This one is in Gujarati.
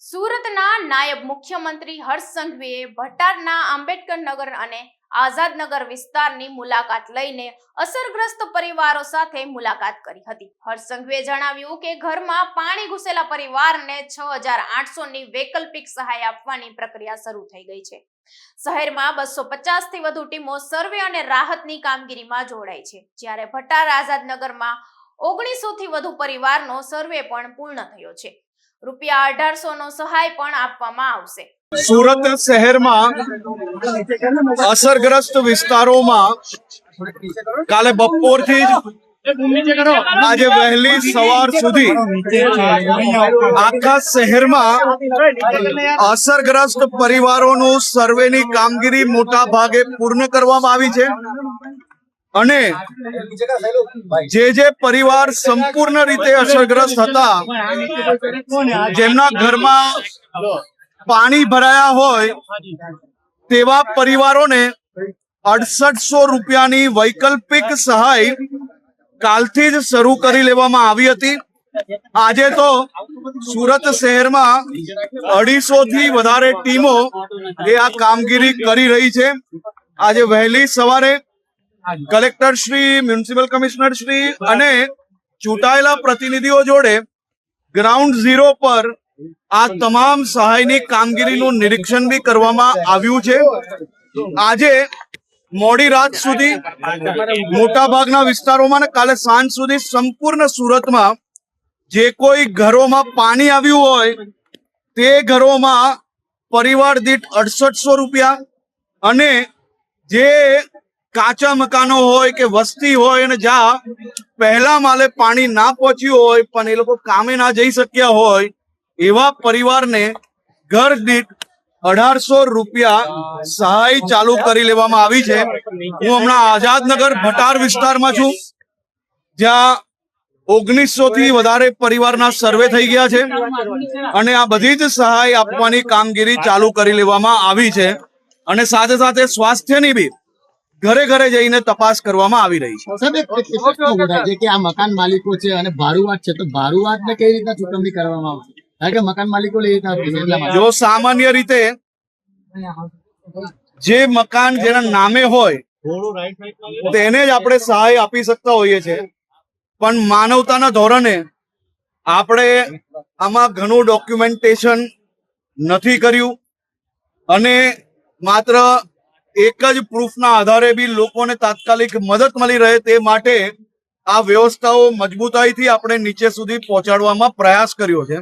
સુરતના નાયબ મુખ્યમંત્રી હર્ષ સંઘવીએ ભટારના આંબેડકર નગર અને આઝાદ નગર વિસ્તારની મુલાકાત લઈને અસરગ્રસ્ત પરિવારો સાથે મુલાકાત કરી હતી। હર્ષ સંઘવીએ જણાવ્યું કે ઘરમાં પાણી ઘૂસેલા પરિવારને 6800 ની વૈકલ્પિક સહાય આપવાની પ્રક્રિયા શરૂ થઈ ગઈ છે। શહેરમાં 250 થી વધુ ટીમો સર્વે અને રાહતની કામગીરીમાં જોડાઈ છે, જ્યારે ભટાર આઝાદ નગરમાં 1900 થી વધુ પરિવારનો સર્વે પણ પૂર્ણ થયો છે। રૂપિયા 1800 નો સહાય પણ આપવામાં આવશે। સુરત શહેરમાં અસરગ્રસ્ત વિસ્તારોમાં કાલે બપોરથી આજે વહેલી સવાર સુધી આખા શહેરમાં અસરગ્રસ્ત પરિવારોનું સર્વેની કામગીરી મોટા ભાગે પૂર્ણ કરવામાં આવી છે અને જે પરિવાર સંપૂર્ણ રીતે અસરગ્રસ્ત હતા, જેમના ઘરમાં પાણી ભરાયા હોય તેવા પરિવારોને 6800 રૂપિયાની વૈકલ્પિક સહાય કાલથી જ શરૂ કરી લેવામાં આવી હતી। આજે તો સુરત શહેરમાં 250 થી વધારે ટીમો એ આ કામગીરી કરી રહી છે। આજે વહેલી સવારે collector Shri, municipal commissioner Shri અને ચૂંટાયેલા પ્રતિનિધિઓ જોડે ગ્રાઉન્ડ ઝીરો પર આ તમામ સહાયની કામગીરીનું નિરીક્ષણ બી કરવામાં આવ્યું છે। આજે મોડી રાત સુધી મોટા ભાગના વિસ્તારોમાં ને કાલે સાંજ સુધી સંપૂર્ણ સુરતમાં જે કોઈ ઘરોમાં પાણી આવ્યું હોય તે ઘરોમાં પરિવાર દીઠ 6800 રૂપિયા અને જે કાચા મકાનો હોય કે વસ્તી હોય અને જ્યાં પહેલા માલે પાણી ના પહોંચ્યું હોય પણ એ લોકો કામે ના જઈ શક્યા હોય એવા પરિવારને ઘર દીઠ 1800 રૂપિયા સહાય ચાલુ કરી લેવામાં આવી છે। હું હમણાં આઝાદનગર ભટાર વિસ્તારમાં છું, જ્યાં 1900 થી વધારે પરિવારના સર્વે થઈ ગયા છે અને આ બધી જ સહાય આપવાની કામગીરી ચાલુ કરી લેવામાં આવી છે અને સાથે સાથે સ્વાસ્થ્યની બી ઘરે ઘરે જઈને તપાસ કરવામાં આવી રહી છે। સાહેબ, એક પ્રશ્ન ઉઠાય છે કે આ મકાન માલિકો છે અને ભાડુઆત છે, તો ભાડુઆતને કઈ રીતના ચૂકવણી કરવામાં આવશે? કારણ કે મકાન માલિકો જો સામાન્ય રીતે જે મકાન જેના નામે હોય તેને જ આપણે સહાય આપી શકતા હોઈએ છીએ, પણ માનવતાના ધોરણે આપણે આમાં ઘણું ડોક્યુમેન્ટેશન નથી કર્યું અને માત્ર એક જ પ્રૂફના આધારે બી લોકોને તાત્કાલિક મદદ મળી રહે તે માટે આ વ્યવસ્થાઓ મજબૂતાઈથી આપણે નીચે સુધી પહોંચાડવામાં પ્રયાસ કર્યો છે।